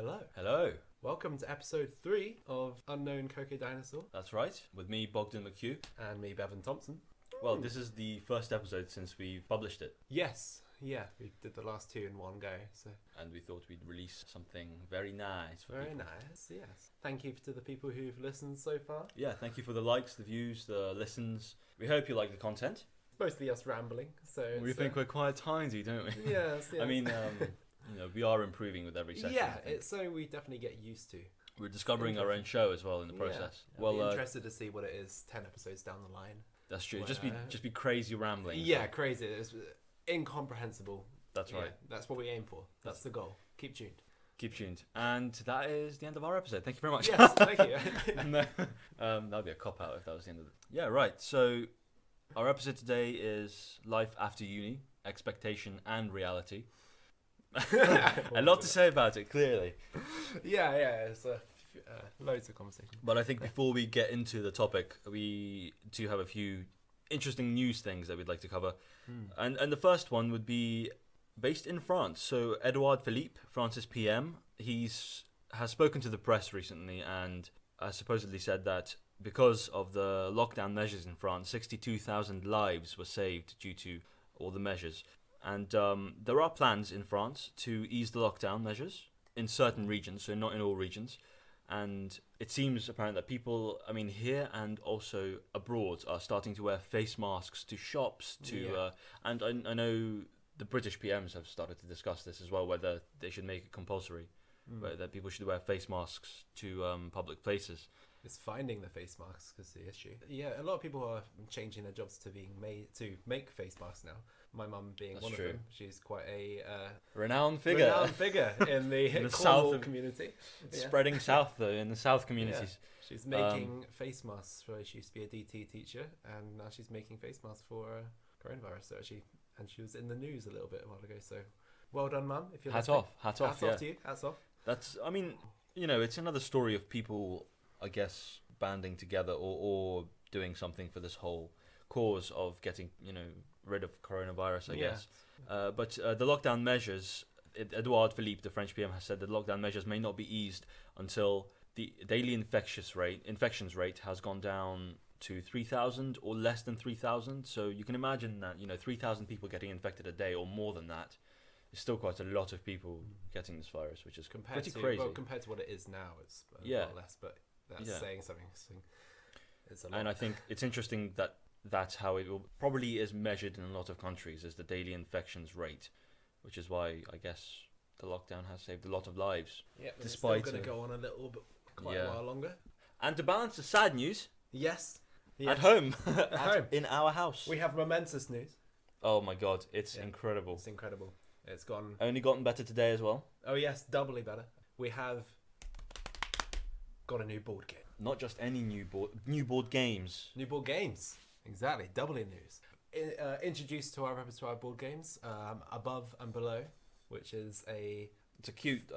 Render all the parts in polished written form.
Hello. Hello. Welcome to episode 3 of Unknown Coco Dinosaur. That's right. With me, Bogdan McHugh. And me, Bevan, Thomson. Well, this is the first episode since we published it. Yes. Yeah, we did the last 2 in one go. And we thought we'd release something very nice for Very people. nice, yes. Thank you to the people who've listened so far. Yeah, thank you for the likes, the views, the listens. We hope you like the content. Mostly us rambling, so We think we're quite tiny, don't we? Yes. I mean, we are improving with every session. Yeah, it's something we definitely get used to. We're discovering our own show as well in the process. Yeah. I'll be interested to see what it is 10 episodes down the line. That's true. Just be crazy rambling. Yeah, crazy. It's incomprehensible. That's right. Yeah, that's what we aim for. That's the goal. Keep tuned. Keep tuned. And that is the end of our episode. Thank you very much. Yes, thank you. No, that'd be a cop-out if that was the end of it. Yeah, right. So our episode today is Life After Uni, Expectation and Reality. A lot to say about it, clearly. Yeah, it's loads of conversation. But I think before we get into the topic, we do have a few interesting news things that we'd like to cover. And the first one would be based in France. So Edouard Philippe, France's PM, has spoken to the press recently and has supposedly said that because of the lockdown measures in France, 62,000 lives were saved due to all the measures. And there are plans in France to ease the lockdown measures in certain regions, so not in all regions. And it seems apparent that people, here and also abroad, are starting to wear face masks to shops. And I know the British PMs have started to discuss this as well, whether they should make it compulsory, whether people should wear face masks to public places. It's finding the face masks is the issue. Yeah, a lot of people are changing their jobs to make face masks now. My mum being one of them. She's quite a renowned figure in the south community. Spreading south though in the south communities. Yeah. She's making face masks for. She used to be a DT teacher, and now she's making face masks for coronavirus. So and she was in the news a little bit a while ago. So well done, Mum. If you're hats off to you. Hats off. That's. It's another story of people, I guess, banding together or doing something for this whole cause of getting, rid of coronavirus, I guess. But the lockdown measures, Edouard Philippe, the French PM, has said that lockdown measures may not be eased until the daily infections rate has gone down to 3,000 or less than 3,000. So you can imagine that, 3,000 people getting infected a day or more than that is still quite a lot of people getting this virus, which is pretty crazy. Well, compared to what it is now, it's a lot less, but that's saying something. It's a lot. And I think it's interesting that that's how it probably is measured in a lot of countries, is the daily infections rate, which is why I guess the lockdown has saved a lot of lives. Yeah, despite it's still going to go on a little bit, quite a while longer. And to balance the sad news, yes. at home, in our house, we have momentous news. Oh my god, it's incredible. It's incredible. It's only gotten better today as well. Oh yes, doubly better. We have got a new board game. Not just any new board games. New board games. Exactly, doubly news. Introduced to our repertoire board games, Above and Below, which is it's a cute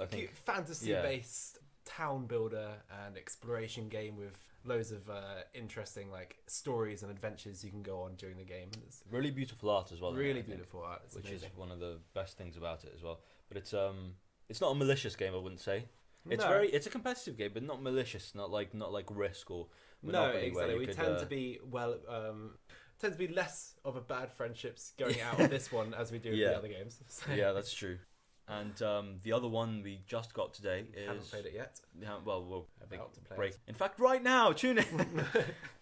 fantasy-based town builder and exploration game with loads of interesting stories and adventures you can go on during the game. It's really beautiful art as well. Really beautiful art, which is one of the best things about it as well. But it's not a malicious game, I wouldn't say. It's a competitive game, but not malicious, not like Risk or Monopoly. No, exactly. We tend to be less of a bad friendships going out of this one as we do with the other games. So. Yeah, that's true. And the other one we just got today is... Haven't played it yet. Yeah, well, we'll about to play break. it. In fact, right now, tune in.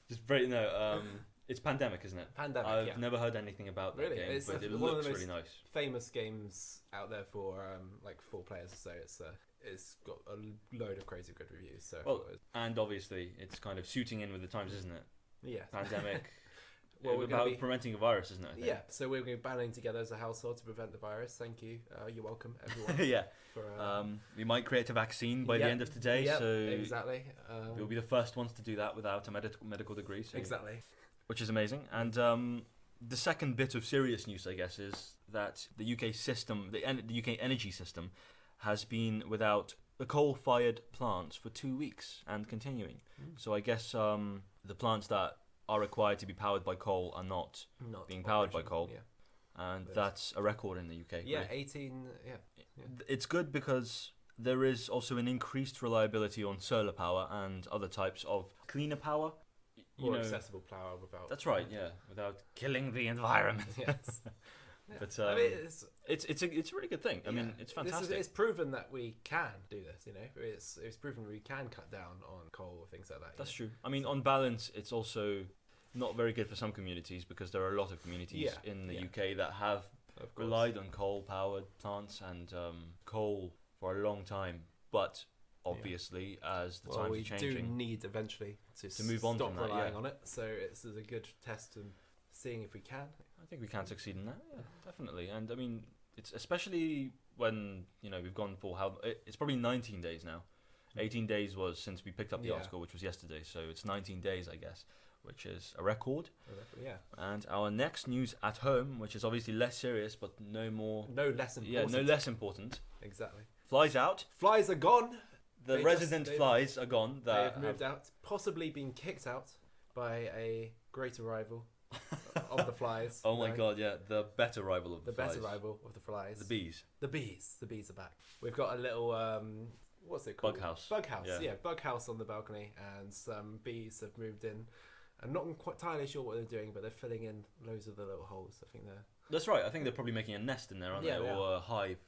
Just break. No, it's Pandemic, isn't it? Pandemic. I've never heard anything about that game, but it looks really nice. Famous games out there for 4 players, so it's got a load of crazy good reviews. So and obviously it's kind of suiting in with the times, isn't it? Yeah. Pandemic. We're about preventing a virus, isn't it? I think? Yeah. So we're going to be banding together as a household to prevent the virus. Thank you. You're welcome, everyone. Yeah. We might create a vaccine by the end of today. Yep, so exactly. We'll be the first ones to do that without a medical degree. So, exactly. Which is amazing. And the second bit of serious news, I guess, is that the UK system, the UK energy system, has been without the coal-fired plants for 2 weeks and continuing. So I guess the plants that are required to be powered by coal are not being powered by coal. And that's a record in the UK. Yeah, really. 18. Yeah. It's good because there is also an increased reliability on solar power and other types of cleaner power. More accessible power without... That's right, yeah. Without killing the environment. Yes. Yeah. But I mean, it's a really good thing. I mean, it's fantastic. It's proven that we can do this, you know. It's proven we can cut down on coal or things like that. That's true. I mean, on balance, it's also not very good for some communities because there are a lot of communities in the UK that have relied on coal-powered plants and coal for a long time. But obviously, as the times are changing, we do need eventually to move on stop from that, relying on it. So it's a good test and seeing if we can. I think we can succeed in that. Yeah, definitely. And I mean, it's especially when we've gone for it's probably 19 days now. 18 days was since we picked up the article, which was yesterday. So it's 19 days, I guess, which is a record. Yeah. And our next news at home, which is obviously less serious, but no less important. Yeah, no less important. Exactly. Flies out. Flies are gone. The resident flies are gone. They've moved out, possibly been kicked out by a greater rival of the flies. Oh my god, yeah, the better rival of the flies. The better rival of the flies. The bees. The bees are back. We've got a little what's it called? Bug house. Yeah, bug house on the balcony, and some bees have moved in. I'm not quite entirely sure what they're doing, but they're filling in loads of the little holes. I think they're... That's right. I think they're probably making a nest in there, aren't they? Or a hive.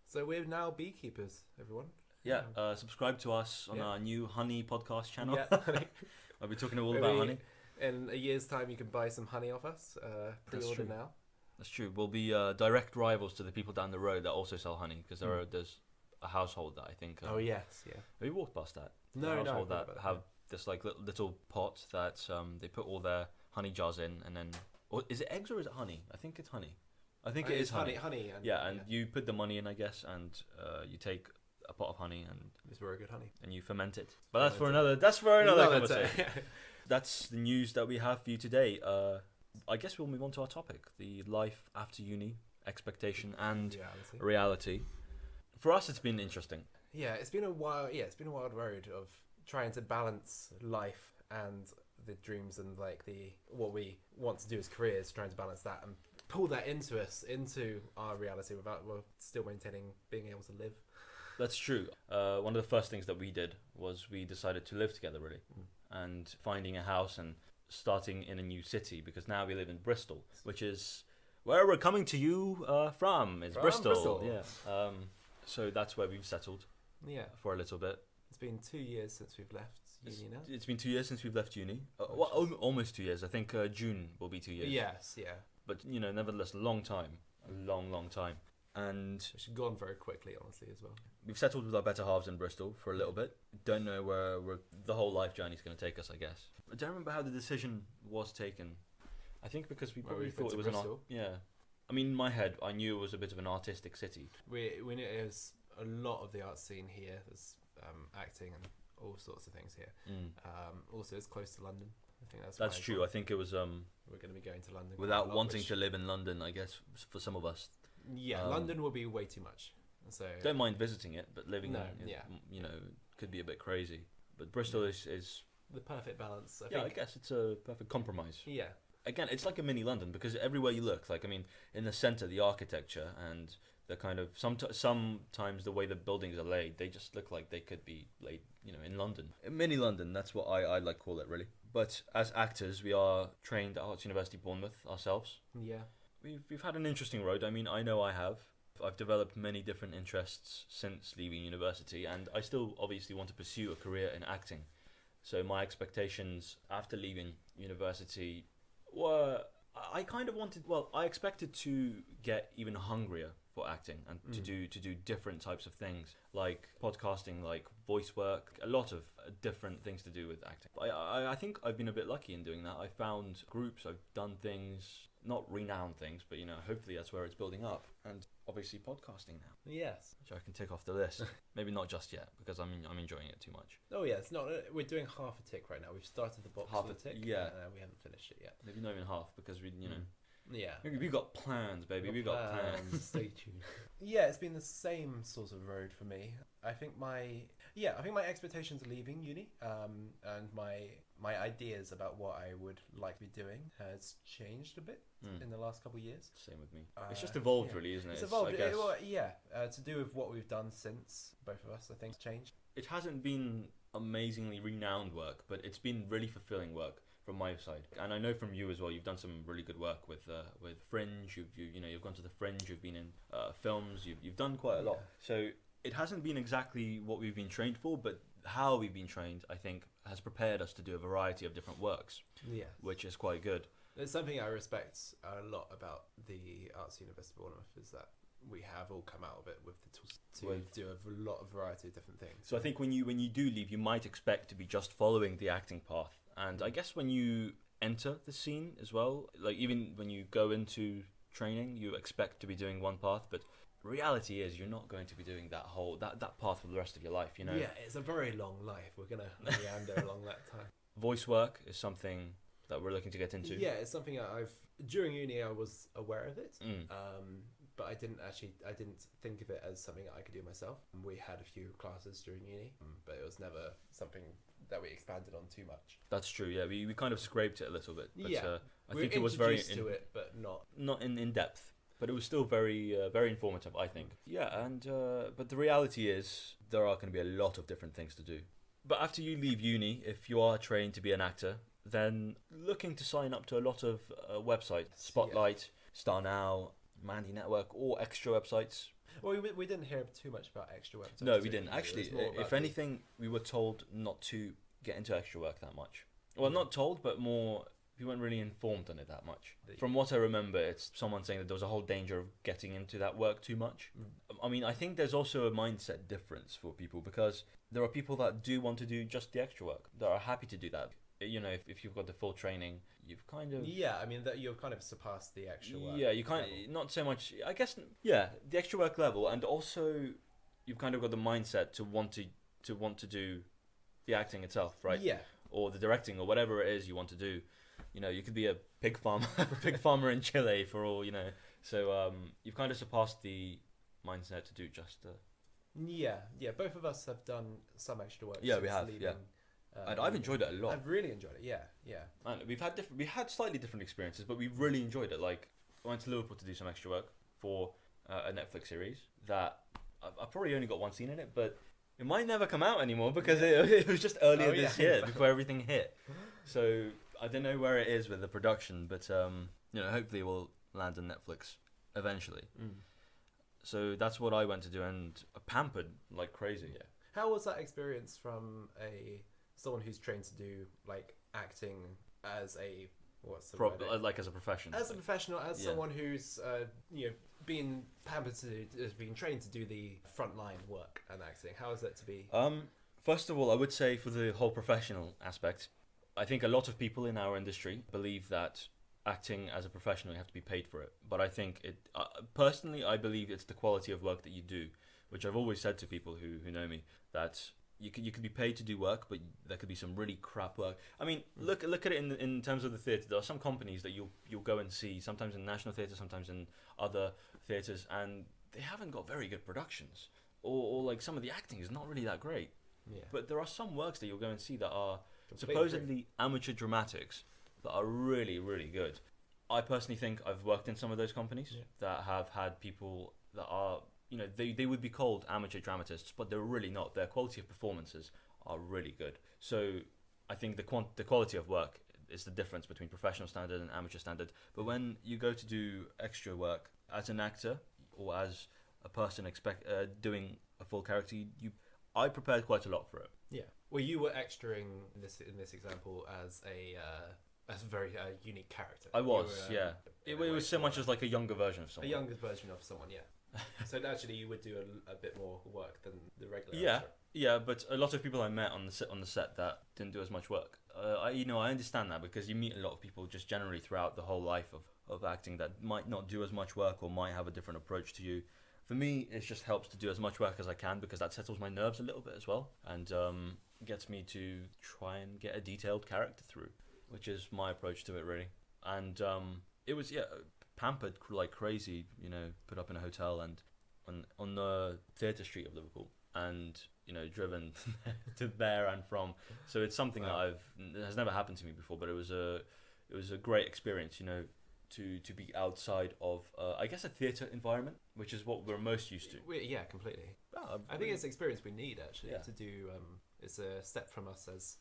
So we're now beekeepers, everyone. Yeah. Subscribe to us on our new honey podcast channel. Yeah. I'll be talking all about honey. In a year's time, you can buy some honey off us. Pre-order now. That's true. We'll be direct rivals to the people down the road that also sell honey, because there's a household that I think... oh, yes, yeah. Have you walked past that? No, a household that have this like little pot that they put all their honey jars in, and then... Or is it eggs or is it honey? I think it's honey. I think it is honey. Honey. And you put the money in, I guess, and you take a pot of honey and... It's very good honey. And you ferment it. But that's for another conversation. That's the news that we have for you today. I guess we'll move on to our topic, the life after uni, expectation and reality. For us, it's been interesting. Yeah, it's been a wild road of trying to balance life and the dreams and like what we want to do as careers, trying to balance that and pull that into our reality without still maintaining being able to live. That's true. One of the first things that we did was we decided to live together, really, and finding a house and starting in a new city, because now we live in Bristol, which is where we're coming to you from. It's Bristol. Yeah. So that's where we've settled. Yeah. For a little bit. It's been 2 years since we've left uni now. It's been 2 years since we've left uni. Almost 2 years. I think June will be 2 years. Yes, yeah. But, nevertheless, a long time. A long time. And it's gone very quickly, honestly, as well. We've settled with our better halves in Bristol for a little bit. Don't know where the whole life journey is going to take us, I guess. I don't remember how the decision was taken. I think because we probably thought it was Bristol. I mean, in my head, I knew it was a bit of an artistic city. We knew it was a lot of the art scene here. There's acting and all sorts of things here. Also, it's close to London. I think that's true. I think it was... we're going to be going to London. Without wanting to live in London, I guess, for some of us. Yeah, London will be way too much. So don't mind visiting it, but living could be a bit crazy. But Bristol is the perfect balance. I guess it's a perfect compromise. Yeah. Again, it's like a mini London, because everywhere you look, like, I mean, in the centre, the architecture and the kind of sometimes the way the buildings are laid, they just look like they could be laid, in London. Mini London, that's what I like to call it, really. But as actors, we are trained at Arts University Bournemouth ourselves. Yeah. We've had an interesting road. I mean, I know I have. I've developed many different interests since leaving university, and I still obviously want to pursue a career in acting. So my expectations after leaving university were... I expected to get even hungrier for acting and to do different types of things, like podcasting, like voice work, a lot of different things to do with acting. I think I've been a bit lucky in doing that. I found groups, I've done things, not renowned things, but hopefully that's where it's building up. And obviously podcasting now. Yes. Which I can tick off the list. Maybe not just yet, because I'm enjoying it too much. Oh yeah, it's not. We're doing half a tick right now. We've started the box half of a tick. Yeah. We haven't finished it yet. Maybe not even half, because we Yeah. We got plans, baby. We got plans. Stay tuned. Yeah, it's been the same sort of road for me. I think my expectations of leaving uni, and my ideas about what I would like to be doing has changed a bit in the last couple of years. Same with me. It's just evolved, really, isn't it? It's evolved. To do with what we've done since both of us, I think, it's changed. It hasn't been amazingly renowned work, but it's been really fulfilling work from my side. And I know from you as well, you've done some really good work with Fringe. You've gone to the Fringe. You've been in films. You've done quite a lot. So it hasn't been exactly what we've been trained for, but how we've been trained, I think, has prepared us to do a variety of different works. Yeah, which is quite good. There's something I respect a lot about the Arts University of Bournemouth is that we have all come out of it with the tools to do a lot of variety of different things. So I think when you do leave, you might expect to be just following the acting path. And I guess when you enter the scene as well, like even when you go into training, you expect to be doing one path, but reality is you're not going to be doing that path for the rest of your life, you know? Yeah, it's a very long life. We're going to meander along that time. Voice work is something that we're looking to get into. Yeah, it's something during uni I was aware of it, but I didn't think of it as something I could do myself. We had a few classes during uni, but it was never something that we expanded on too much. That's true. Yeah, we kind of scraped it a little bit. But, yeah, I think it was very to it, but not in depth. But it was still very very informative, I think. Yeah, and but the reality is there are going to be a lot of different things to do. But after you leave uni, if you are trained to be an actor, then looking to sign up to a lot of websites, Spotlight, Star Now, Mandy Network, or extra websites. Well, we didn't hear too much about extra websites. No, we didn't. Actually, if anything, we were told not to get into extra work that much. Well, not told, but more, we weren't really informed on it that much. From what I remember, it's someone saying that there was a whole danger of getting into that work too much. I mean, I think there's also a mindset difference for people, because there are people that do want to do just the extra work, that are happy to do that. You know, if you've got the full training, you've kind of... Yeah, I mean, that you've kind of surpassed the extra work. Yeah, you kind of... Not so much... I guess, yeah, the extra work level, and also you've kind of got the mindset to want to do the acting itself, right? Yeah. Or the directing, or whatever it is you want to do. You know, you could be a pig farmer in Chile for all, you know. So you've kind of surpassed the mindset to do just... Yeah, both of us have done some extra work. Yeah, we have, yeah. And I've enjoyed it a lot. I've really enjoyed it, yeah. And we had slightly different experiences, but we really enjoyed it. Like, I went to Liverpool to do some extra work for a Netflix series that I've probably only got one scene in it, but it might never come out anymore because it was just earlier this year before everything hit. So I don't know where it is with the production, but you know, hopefully it will land on Netflix eventually. So that's what I went to do, and pampered like crazy. Yeah. How was that experience from someone who's trained to do like acting as a like as a profession? As a professional, as someone who's being pampered has been trained to do the frontline work and acting. How is that to be? First of all, I would say for the whole professional aspect, I think a lot of people in our industry believe that acting as a professional, you have to be paid for it. But I think personally, I believe it's the quality of work that you do, which I've always said to people who know me, that you could be paid to do work, but there could be some really crap work. I mean, look at it in terms of the theatre. There are some companies that you'll go and see, sometimes in National Theatre, sometimes in other theatres, and they haven't got very good productions, or like some of the acting is not really that great. Yeah. But there are some works that you'll go and see that are supposedly amateur dramatics that are really, really good. I personally think I've worked in some of those companies that have had people that are, you know, they would be called amateur dramatists, but they're really not. Their quality of performances are really good. So I think the quality of work is the difference between professional standard and amateur standard. But when you go to do extra work as an actor or as a person doing a full character, I prepared quite a lot for it. Yeah. Well, you were extraing in this example as a very unique character. I was, It was so much as like a younger version of someone. A younger version of someone, yeah. So actually, you would do a bit more work than the regular. Yeah, actor. Yeah, but a lot of people I met on the set that didn't do as much work. I understand that, because you meet a lot of people just generally throughout the whole life of acting that might not do as much work or might have a different approach to you. For me, it just helps to do as much work as I can, because that settles my nerves a little bit as well, and gets me to try and get a detailed character through, which is my approach to it, really. And it was, pampered like crazy, you know, put up in a hotel and on the theatre street of Liverpool, and you know, driven to there and from. So it's something that has never happened to me before, but it was a great experience, you know, to be outside of I guess a theatre environment, which is what we're most used to. Yeah, completely. I think it's an experience we need actually to do. It's a step from us as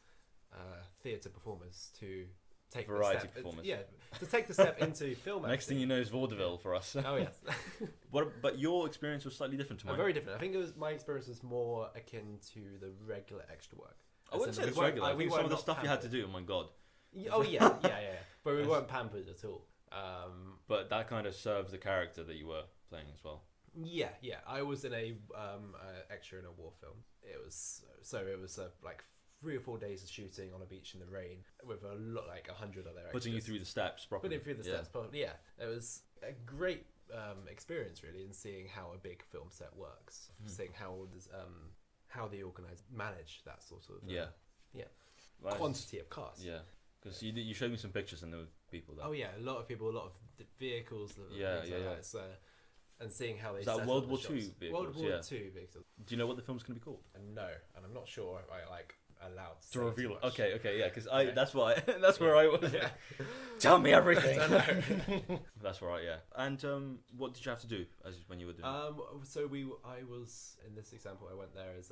theatre performers to take variety performers. Yeah, to take the step into film. Next thing you know is vaudeville for us. Oh yes. But your experience was slightly different to mine. Very different. I think my experience was more akin to the regular extra work. I wouldn't say it's regular. I think some of the stuff you had to do. Oh my god. Oh yeah. But we weren't pampered at all. But that kind of serves the character that you were playing as well. Yeah. I was in a extra in a war film. It was like 3 or 4 days of shooting on a beach in the rain with a lot, like 100 other extras. Putting you through the steps properly. Putting through the steps properly. Yeah, it was a great experience really in seeing how a big film set works, seeing how the organisers manage that sort of quantity of cars. Yeah, because you showed me some pictures and there were people there. Oh yeah, a lot of people, a lot of vehicles. Yeah. And seeing how they is that World War II vehicles? World War II vehicles. Do you know what the film's going to be called? No, and I'm not sure if I allowed to reveal it. Okay, yeah, because that's where I was. Yeah. Tell me everything. That's right, yeah. And what did you have to do when you were doing? So I was in this example. I went there as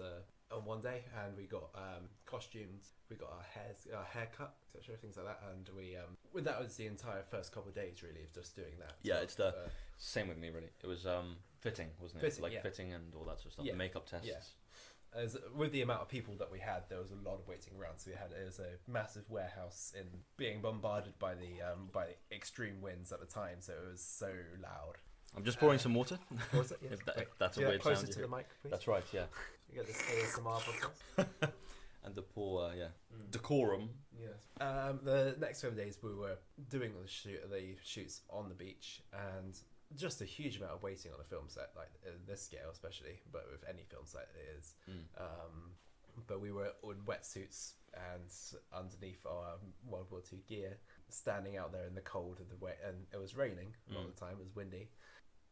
on one day, and we got costumes. We got our haircut, etc., things like that. And that was the entire first couple of days, really, of just doing that. Yeah, it's the same with me, really. It was fitting, wasn't it? Fitting and all that sort of stuff. Yeah. Makeup tests. Yeah. As with the amount of people that we had, there was a lot of waiting around. So it was a massive warehouse being bombarded by the extreme winds at the time. So it was so loud. I'm just pouring some water. Water? Yes. if that's a weird closer sound. Closer to the mic, please. That's right. Yeah. You get this ASMR podcast. And the poor, decorum. Yes. The next 7 days we were doing the shoots on the beach, and just a huge amount of waiting on a film set, like in this scale especially, but with any film set it is. But we were in wetsuits and underneath our World War II gear, standing out there in the cold and the wet, and it was raining a lot of the time, it was windy,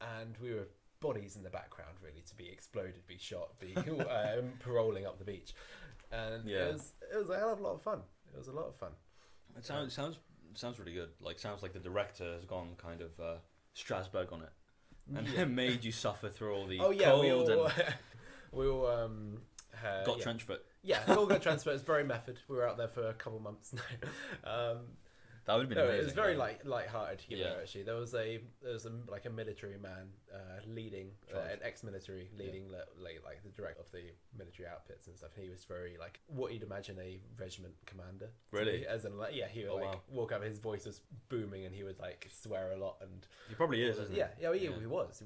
and we were bodies in the background really to be exploded, be shot, be paroling up the beach, and it was a hell of a lot of fun. It was a lot of fun. It sounds really good. Like sounds like the director has gone kind of Strasbourg on it, and made you suffer through all the cold. We all got trench foot. Yeah, we all got trench foot. It's very method. We were out there for a couple of months. That would have been amazing. It was very light-hearted humor actually. There was a military man leading an ex-military leading like the director of the military outfits and stuff. And he was very like what you'd imagine a regiment commander. Really? As in he would walk up, his voice was booming, and he would like swear a lot. And he probably is, isn't he? Yeah, he was.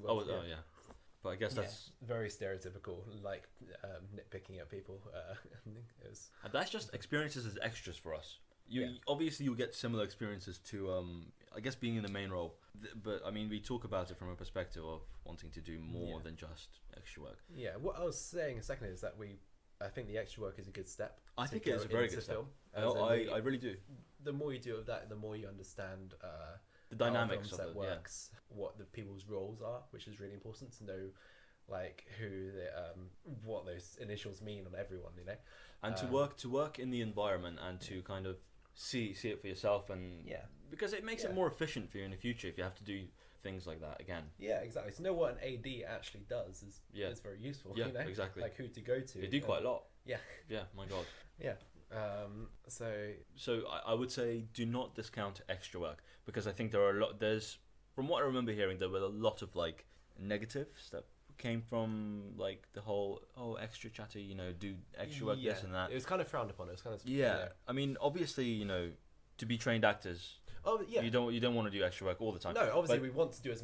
Yeah. But I guess that's very stereotypical, like nitpicking at people. It was. And that's just experiences as extras for us. Obviously you'll get similar experiences to I guess being in the main role, but I mean we talk about it from a perspective of wanting to do more than just extra work. Yeah, what I was saying a second is that I think the extra work is a good step. I think it is a very good step. I really do. The more you do of that, the more you understand the dynamics of it works, what the people's roles are, which is really important to know, like what those initials mean on everyone, you know, and to work in the environment and to kind of see it for yourself, and because it makes it more efficient for you in the future if you have to do things like that again. Yeah, exactly. To know what an AD actually does is very useful. Yeah, you know? Exactly. Like who to go to. They do quite a lot. Yeah. Yeah. My God. Yeah. So I would say do not discount extra work, because I think there's from what I remember hearing, there were a lot of like negatives that came from like the whole extra chatty, you know, do extra work, this and that. It was kind of frowned upon. It was kind of I mean, obviously, you know, to be trained actors, you don't want to do extra work all the time. No, obviously we want to do as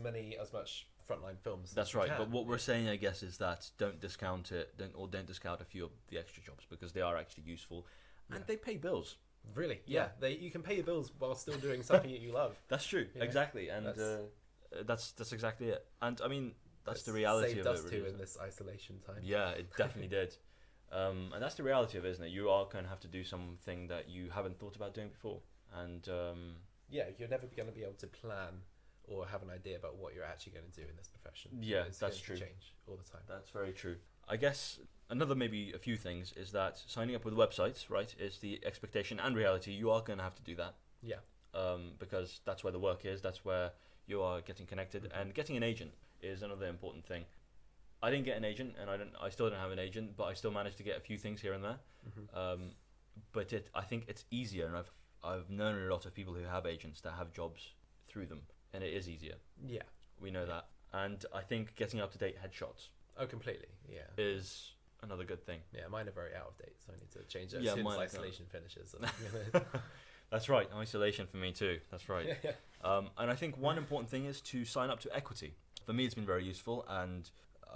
much frontline films. That's right. But what we're saying, I guess, is that don't discount it. Don't discount a few of the extra jobs, because they are actually useful, and they pay bills. Really? Yeah. You can pay your bills while still doing something that you love. That's true. Exactly. And that's exactly it. And I mean, that's the reality of it. Saved us too in this isolation time. Yeah, it definitely did. And that's the reality of it, isn't it? You are going to have to do something that you haven't thought about doing before. And you're never going to be able to plan or have an idea about what you're actually going to do in this profession. Yeah, It's that's going true. to change all the time. That's very true. I guess another maybe a few things is that signing up with websites, right, is the expectation and reality. You are going to have to do that. Yeah. Because that's where the work is. That's where you are getting connected, and getting an agent is another important thing. I didn't get an agent, and I still don't have an agent, but I still managed to get a few things here and there. But I think it's easier, and I've known a lot of people who have agents that have jobs through them, and it is easier. Yeah. We know that, and I think getting up to date headshots Oh, completely. Yeah. is another good thing. Yeah, mine are very out of date, so I need to change it Yeah, since mine are isolation finishes. That's right, isolation for me too. That's right. Yeah. And I think one important thing is to sign up to Equity. For me, it's been very useful, and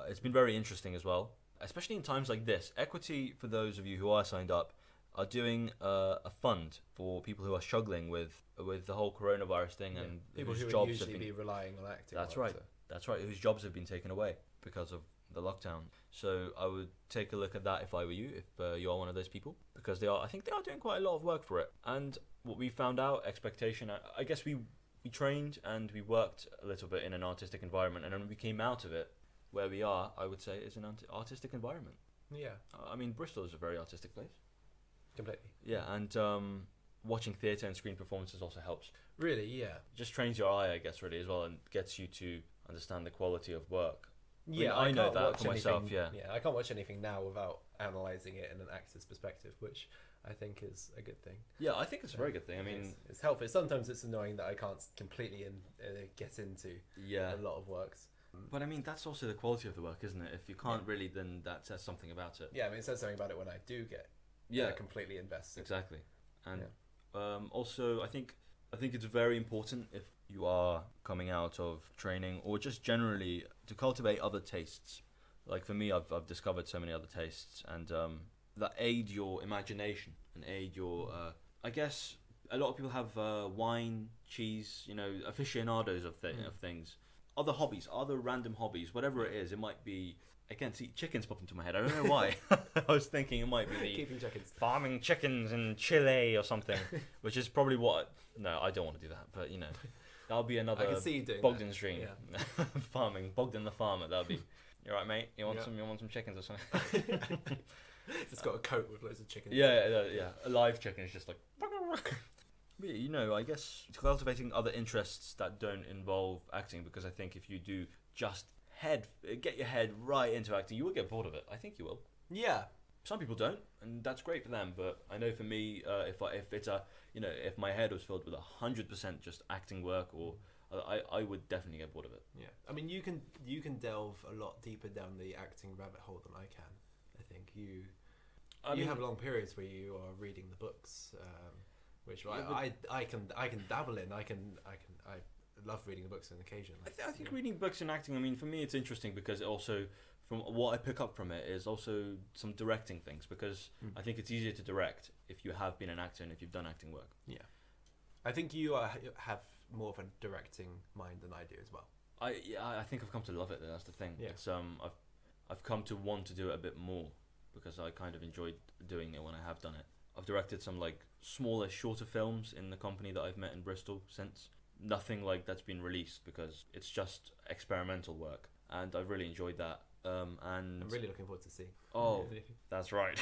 it's been very interesting as well, especially in times like this. Equity, for those of you who are signed up, are doing a fund for people who are struggling with the whole coronavirus thing, and people whose who jobs would usually have been, be relying on acting. That's work, right. That's right, whose jobs have been taken away because of the lockdown. So I would take a look at that if I were you, if you are one of those people, because I think they are doing quite a lot of work for it. And what we found out, expectation, I guess we trained and we worked a little bit in an artistic environment, and then we came out of it, where we are, I would say, is an artistic environment. Yeah. I mean, Bristol is a very artistic place. Completely. Yeah, and watching theatre and screen performances also helps. Really, yeah. Just trains your eye, I guess, really, as well, and gets you to understand the quality of work. Yeah, I know can't that watch for myself, anything- yeah. Yeah, I can't watch anything now without analysing it in an actor's perspective, which I think is a good thing. Yeah, I think it's a very good thing. I mean, it's helpful. Sometimes it's annoying that I can't completely get into yeah. a lot of works. But I mean, that's also the quality of the work, isn't it? If you can't really, then that says something about it. Yeah, I mean, it says something about it when I do get completely invested. Exactly. And also, I think it's very important if you are coming out of training, or just generally to cultivate other tastes. Like for me, I've discovered so many other tastes, and that aid your imagination and aid your. I guess a lot of people have wine, cheese, aficionados of things. Other hobbies, other random hobbies, whatever it is. It might be. Again, see, chickens popped into my head. I don't know why. I was thinking it might be the Keeping chickens. farming chickens in Chile or something, which is probably what. No, I don't want to do that, but that'll be another I can see you doing Bogdan's dream. Yeah. Farming, Bogdan the farmer. That'll be. You alright, mate? You want some chickens or something? It's got a coat with loads of chickens. Yeah. A live chicken is just like. But, I guess cultivating other interests that don't involve acting, because I think if you do just get your head right into acting, you will get bored of it. I think you will. Yeah. Some people don't, and that's great for them. But I know for me, if it's if my head was filled with 100% just acting work, or I would definitely get bored of it. Yeah. I mean, you can delve a lot deeper down the acting rabbit hole than I can. I think you have long periods where you are reading the books, which I can dabble in. I love reading the books on occasion. I think reading books and acting, I mean, for me it's interesting because it also, from what I pick up from it, is also some directing things, because I think it's easier to direct if you have been an actor and if you've done acting work. Yeah. I think you have more of a directing mind than I do as well. I think I've come to love it, that's the thing. Yeah. It's, I've come to want to do it a bit more, because I kind of enjoyed doing it when I have done it. I've directed some smaller, shorter films in the company that I've met in Bristol since. Nothing that's been released, because it's just experimental work, and I've really enjoyed that. And I'm really looking forward to seeing. Oh, that's right.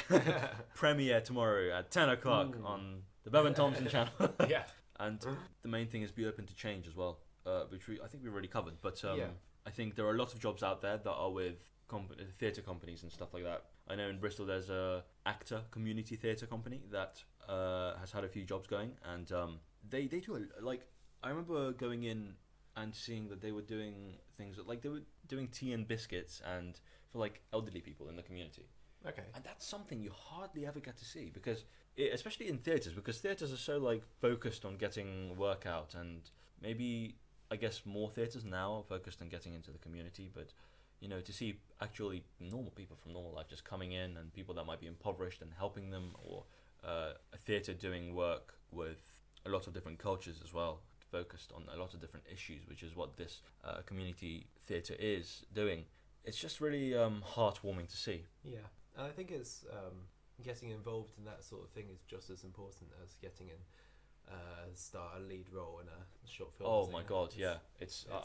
Premiere tomorrow at 10 o'clock on the Bevan Thomson channel. Yeah. And the main thing is be open to change as well, which I think we already covered. But I think there are lots of jobs out there that are with theatre companies and stuff like that. I know in Bristol there's a actor community theatre company that has had a few jobs going, and they do I remember going in and seeing that they were doing things that, they were doing tea and biscuits and for elderly people in the community. Okay. And that's something you hardly ever get to see, because especially in theatres, because theatres are so focused on getting work out, and maybe I guess more theatres now are focused on getting into the community, but to see actually normal people from normal life just coming in, and people that might be impoverished and helping them, or a theatre doing work with a lot of different cultures as well, focused on a lot of different issues, which is what this community theatre is doing. It's just really heartwarming to see. Yeah, and I think it's getting involved in that sort of thing is just as important as getting in star a lead role in a short film. Oh my god, yeah.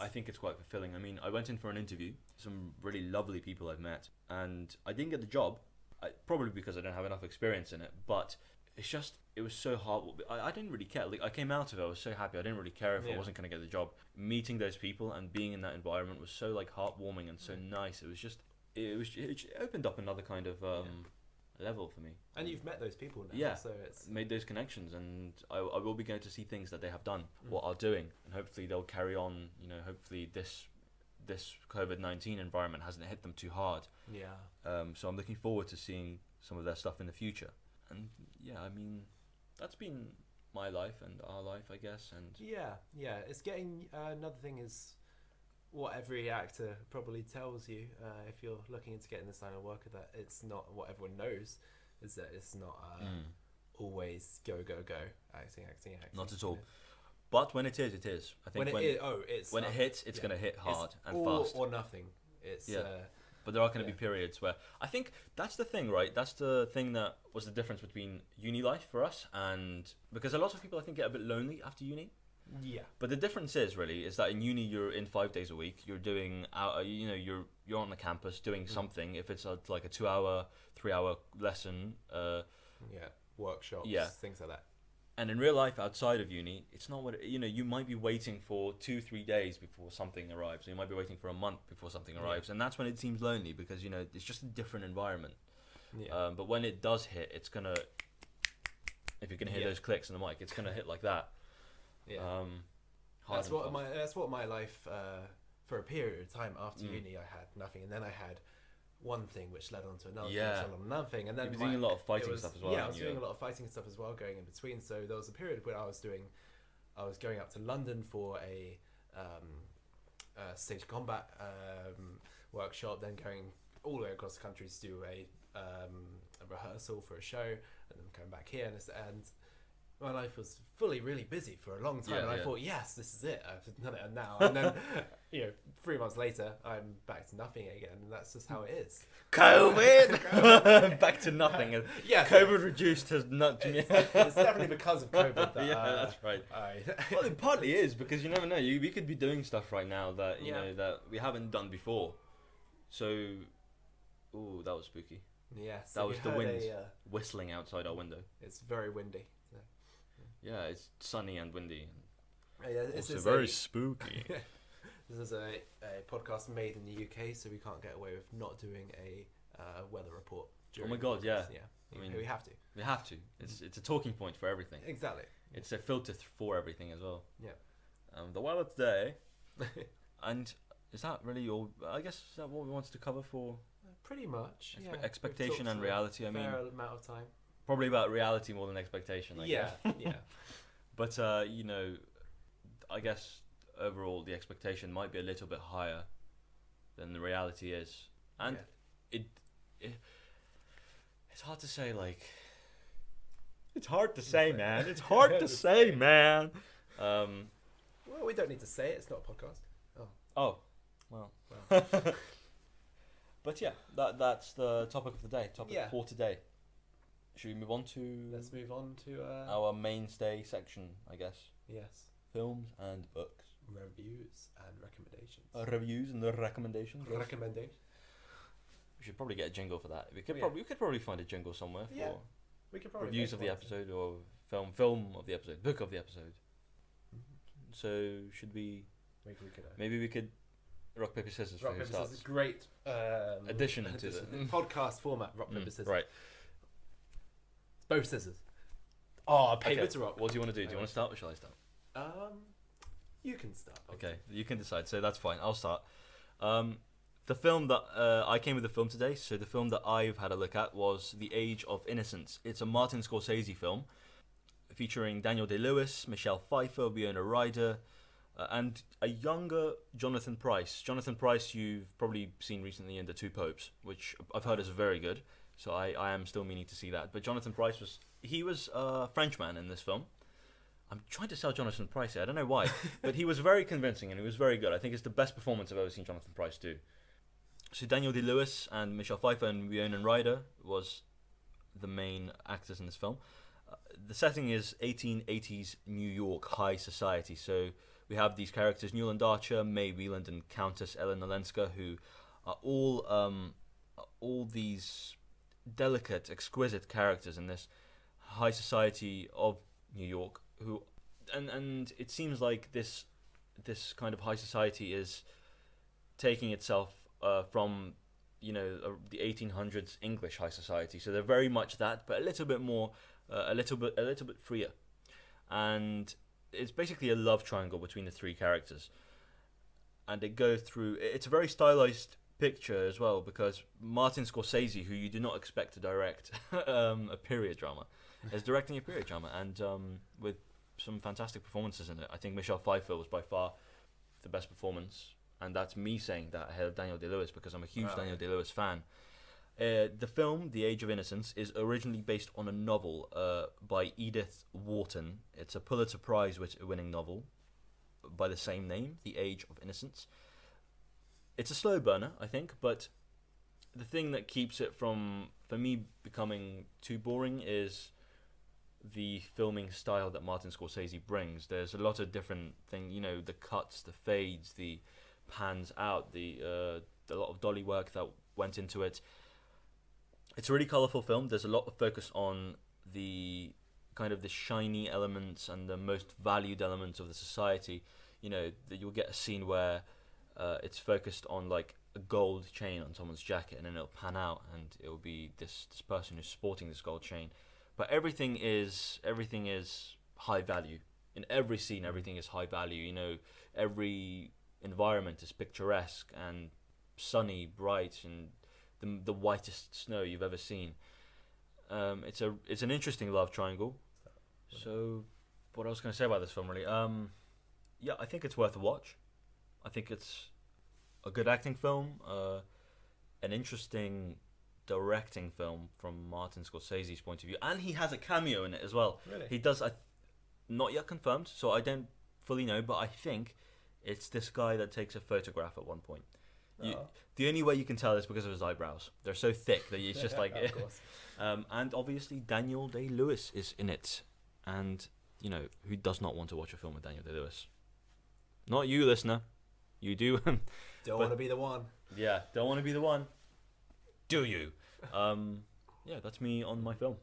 I think it's quite fulfilling. I mean, I went in for an interview, some really lovely people I've met, and I didn't get the job, probably because I didn't have enough experience in it, but it was so hard. I didn't really care. Like, I came out of it, I was so happy. I didn't really care if I wasn't going to get the job. Meeting those people and being in that environment was so like heartwarming and so nice. It opened up another kind of level for me. And you've met those people now. Yeah, so it's made those connections, and I will be going to see things that they have done, what are doing, and hopefully they'll carry on. You know, hopefully this COVID-19 environment hasn't hit them too hard. Yeah. So I'm looking forward to seeing some of their stuff in the future. And yeah, I mean, that's been my life and our life, I guess. And yeah, it's getting another thing is what every actor probably tells you if you're looking into getting this line of work, that it's not what everyone knows, is that it's not always go acting. Not at all. But when it is, it is. I think when it hits, it's going to hit hard and fast. Or nothing. It's but there are going to be periods where I think that's the thing, right? That's the thing that was the difference between uni life for us, and because a lot of people I think get a bit lonely after uni. Yeah. But the difference is that in uni you're in 5 days a week. You're doing you're on the campus doing something. If it's like a 2-hour, 3-hour lesson, workshops, things like that. And in real life outside of uni, it's not what you might be waiting for 2-3 days before something arrives. You might be waiting for a month before something arrives, and that's when it seems lonely because it's just a different environment. Yeah. But when it does hit, it's gonna. If you're gonna hear those clicks in the mic, it's gonna hit like that. Yeah. That's what my life for a period of time after uni. I had nothing, and then I had one thing which led on to another thing, which led on another thing, and then you were doing a lot of fighting stuff as well. Yeah, I was doing a lot of fighting stuff as well going in between. So there was a period when I was going up to London for a stage combat workshop, then going all the way across the country to do a rehearsal for a show, and then coming back here, and my life was really busy for a long time, and I thought, yes, this is it. I've done it, and now, and then 3 months later, I'm back to nothing again, and that's just how it is. COVID, back to nothing. Yeah, COVID reduced has not. It's definitely because of COVID. That, that's right. Well, it partly is because you never know. We could be doing stuff right now that know that we haven't done before. So, ooh, that was spooky. Yes, that was the wind whistling outside our window. It's very windy. Yeah, it's sunny and windy. It's also very spooky. This is a podcast made in the UK, so we can't get away with not doing a weather report. Oh my god, yeah. I mean, we have to. We have to. It's a talking point for everything. Exactly. It's a filter for everything as well. Yeah. The weather today, and is that really all? I guess is that what we wanted to cover for? Pretty much. Expectation and reality. I mean, fair amount of time. Probably about reality more than expectation. I guess. Yeah. But I guess overall the expectation might be a little bit higher than the reality is, and it's hard to say. Like, it's hard to say, man. It's hard to say, man. Well, we don't need to say it. It's not a podcast. Oh, well. But yeah, that's the topic of the day. For today. Should we move on to... Let's move on to... our mainstay section, I guess. Yes. Films and books. Reviews and recommendations. Reviews and the recommendations. Recommendations. We should probably get a jingle for that. We could probably find a jingle somewhere for we could probably reviews of the episode or film of the episode, book of the episode. Mm-hmm. So should we... Maybe we could... Rock, paper, scissors for who starts. Scissors. Great addition to the podcast format. Rock, paper, scissors. Right. Both scissors. Paper to rock. What do you want to do? Do you want to start or shall I start? You can start. Okay, you can decide. So that's fine. I'll start. The film that I came with the film today. So the film that I've had a look at was The Age of Innocence. It's a Martin Scorsese film featuring Daniel Day-Lewis, Michelle Pfeiffer, Winona Ryder, and a younger Jonathan Pryce. Jonathan Pryce you've probably seen recently in The Two Popes, which I've heard is very good. So I am still meaning to see that. But Jonathan Pryce was a Frenchman in this film. I'm trying to sell Jonathan Pryce here. I don't know why. But he was very convincing and he was very good. I think it's the best performance I've ever seen Jonathan Pryce do. So Daniel Day-Lewis and Michelle Pfeiffer and Winona Ryder was the main actors in this film. The setting is 1880s New York high society. So we have these characters: Newland Archer, May Wieland, and Countess Ellen Olenska, who are all these delicate, exquisite characters in this high society of New York. Who, and it seems like this kind of high society is taking itself from the 1800s English high society. So they're very much that, but a little bit more, a little bit freer, and it's basically a love triangle between the three characters, and they go through. It's a very stylized picture as well, because Martin Scorsese, who you do not expect to direct a period drama, is directing a period drama, and with some fantastic performances in it. I think Michelle Pfeiffer was by far the best performance, and that's me saying that ahead of Daniel Day-Lewis, because I'm a huge Daniel Day-Lewis fan. The film, The Age of Innocence, is originally based on a novel by Edith Wharton. It's a Pulitzer Prize-winning novel by the same name, The Age of Innocence. It's a slow burner, I think, but the thing that keeps it from, for me, becoming too boring is the filming style that Martin Scorsese brings. There's a lot of different things, the cuts, the fades, the pans out, a lot of dolly work that went into it. It's a really colourful film. There's a lot of focus on the kind of the shiny elements and the most valued elements of the society. You'll get a scene where it's focused on like a gold chain on someone's jacket, and then it'll pan out and it'll be this person who's sporting this gold chain. But everything is high value. In every scene, everything is high value. Every environment is picturesque and sunny, bright, and the whitest snow you've ever seen. It's an interesting love triangle. So, what else can I say about this film, really? Yeah, I think it's worth a watch. I think it's a good acting film, an interesting directing film from Martin Scorsese's point of view, and he has a cameo in it as well. Really? He does. Not yet confirmed, so I don't fully know, but I think it's this guy that takes a photograph at one point. The only way you can tell is because of his eyebrows. They're so thick that it's just like... Of course. And obviously Daniel Day-Lewis is in it. And, who does not want to watch a film with Daniel Day-Lewis? Not you, listener. You do. Don't want to be the one. Yeah, don't want to be the one. Do you? Yeah, that's me on my film.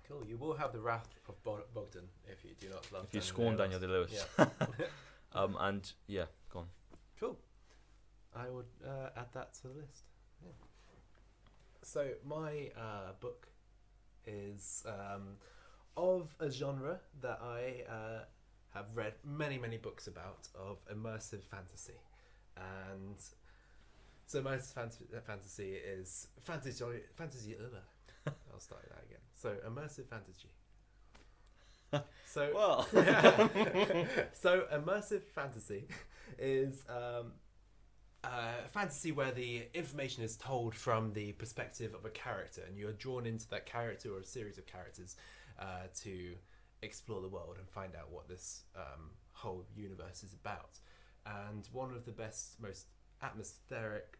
Cool. You will have the wrath of Bogdan if you do not love If you scorn Daniel Day-Lewis. Yeah. And, yeah, go on. Cool. I would add that to the list. Yeah. So my book is of a genre that I have read many books about, of immersive fantasy. And so immersive fantasy is fantasy. I'll start that again. So immersive fantasy. So well, so immersive fantasy is fantasy where the information is told from the perspective of a character, and you're drawn into that character or a series of characters to explore the world and find out what this whole universe is about. And one of the best, most atmospheric,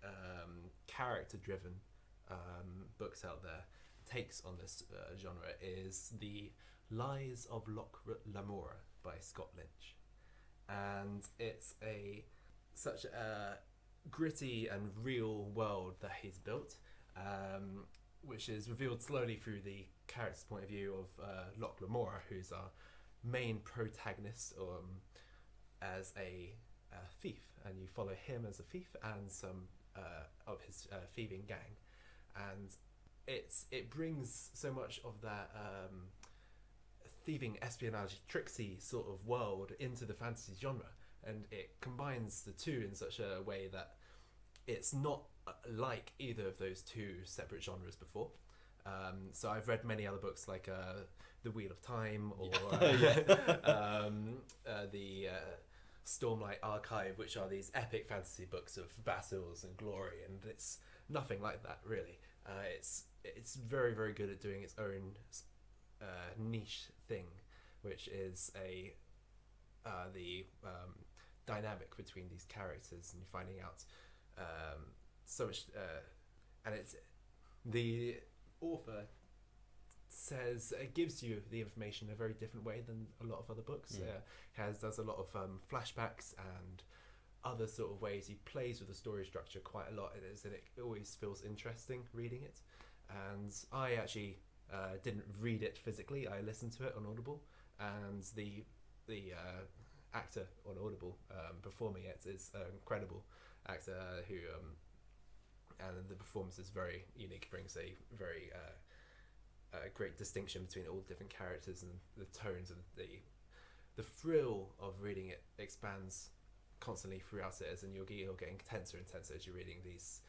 character-driven books out there takes on this genre is The Lies of Locke Lamora by Scott Lynch. And it's such a gritty and real world that he's built, which is revealed slowly through the character's point of view of Locke Lamora, who's our main protagonist, as a thief, and you follow him as a thief and some of his thieving gang, and it brings so much of that thieving, espionage, tricksy sort of world into the fantasy genre, and it combines the two in such a way that it's not like either of those two separate genres before. So I've read many other books like The Wheel of Time or the Stormlight Archive, which are these epic fantasy books of battles and glory, and it's nothing like that really. It's very good at doing its own niche thing, which is the dynamic between these characters, and you're finding out so much, and it's the author it gives you the information in a very different way than a lot of other books. Does a lot of flashbacks and other sort of ways. He plays with the story structure quite a lot. It always feels interesting reading it. And I actually didn't read it physically. I listened to it on Audible, and the actor on Audible performing it is an incredible actor who and the performance is very unique, brings a very great distinction between all the different characters, and the tones and the thrill of reading it expands constantly throughout it, and you're getting tenser and tenser as you're reading these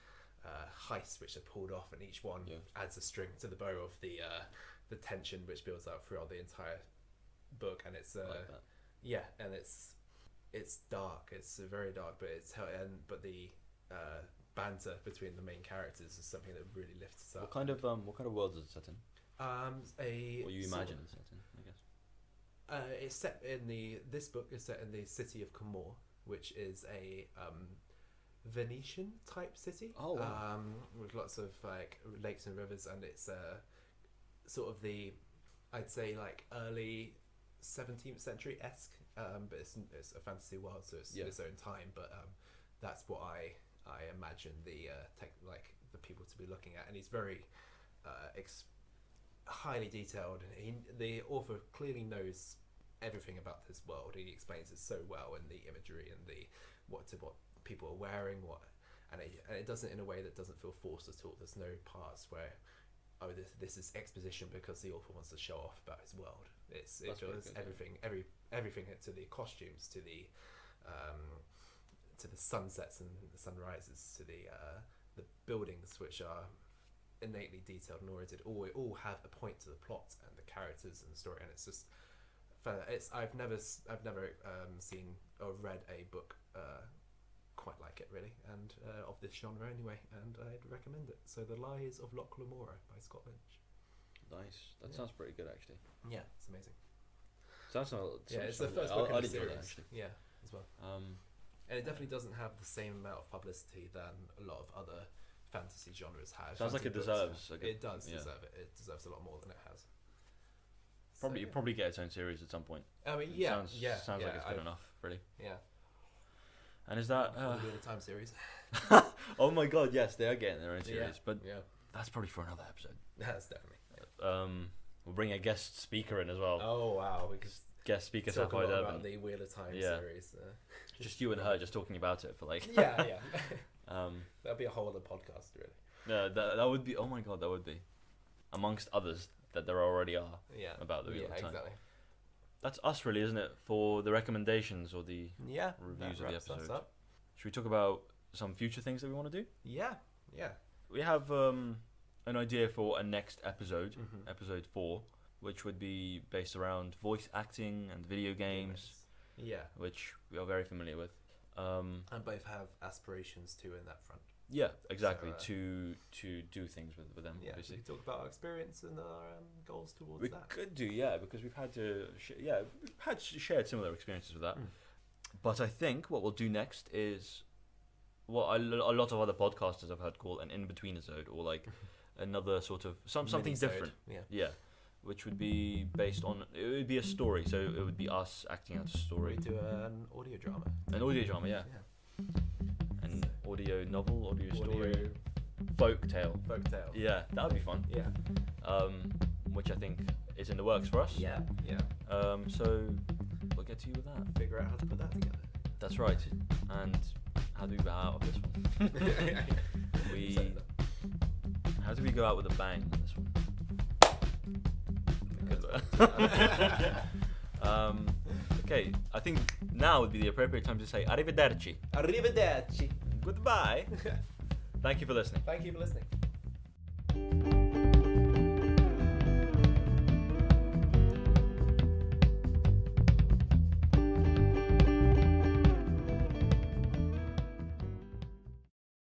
heists which are pulled off, and each one adds a string to the bow of the tension which builds up throughout the entire book. And it's and it's dark, it's very dark, but the banter between the main characters is something that really lifts us up. What kind of world is it set in? What you imagine it's set in, I guess. It's set in this book is set in the city of Comore, which is a Venetian type city. Oh, wow. With lots of like lakes and rivers, and it's sort of I'd say like early 17th century esque, but it's a fantasy world, so it's its own time. But that's what I imagine the people to be looking at, and he's very highly detailed. The author clearly knows everything about this world. He explains it so well, and the imagery and what people are wearing, and it does it in a way that doesn't feel forced at all. There's no parts where this is exposition because the author wants to show off about his world. It feels everything to the costumes, to the sunsets and the sunrises, to the buildings, which are innately detailed and oriented. All have a point to the plot and the characters and the story, and it's just I've never seen or read a book quite like it, really, and of this genre anyway, and I'd recommend it. So The Lies of Locke Lamora by Scott Lynch. Nice. That sounds pretty good, actually. Yeah, it's amazing. It's the first book in the series. Actually. Yeah, as well. And it definitely doesn't have the same amount of publicity than a lot of other fantasy genres have. Sounds like it deserves. It does deserve it. It deserves a lot more than it has. Probably get its own series at some point. I mean, sounds like it's good enough, really. Yeah. And is that the Time series? Oh my god, yes, they are getting their own series, but that's probably for another episode. That's definitely. We'll bring a guest speaker in as well. Oh wow, we could guest speaker talk Sapphire Durban. about the Wheel of Time series. Just you and her, just talking about it for like. Yeah. That'd be a whole other podcast, really. Yeah, that would be. Oh my god, that would be, amongst others that there already are. Yeah. About the Wheel of Time. Exactly. That's us, really, isn't it? For the recommendations or the reviews of the episode. Should we talk about some future things that we want to do? Yeah. We have an idea for a next episode, episode 4, which would be based around voice acting and video games. Yeah. Which we are very familiar with. And both have aspirations too in that front. Yeah, exactly. So, to do things with them. Yeah, obviously. we talk about our experience and our goals towards we that. We could do, because we've had shared similar experiences with that. But I think what we'll do next is what a lot of other podcasters I've heard call an in-between episode, or like another sort of something different. Yeah. Which would be based on, it would be a story, so it would be us acting out a story. We do an audio drama. An audio drama, yeah. An audio novel, audio story, folk tale. Yeah, that would be fun. Yeah. Which I think is in the works for us. Yeah. So we'll get to you with that. Figure out how to put that together. That's right. And how do we go out of this one? How do we go out with a bang on this one? Okay, I think now would be the appropriate time to say arrivederci. Arrivederci. Goodbye. Thank you for listening. Thank you for listening.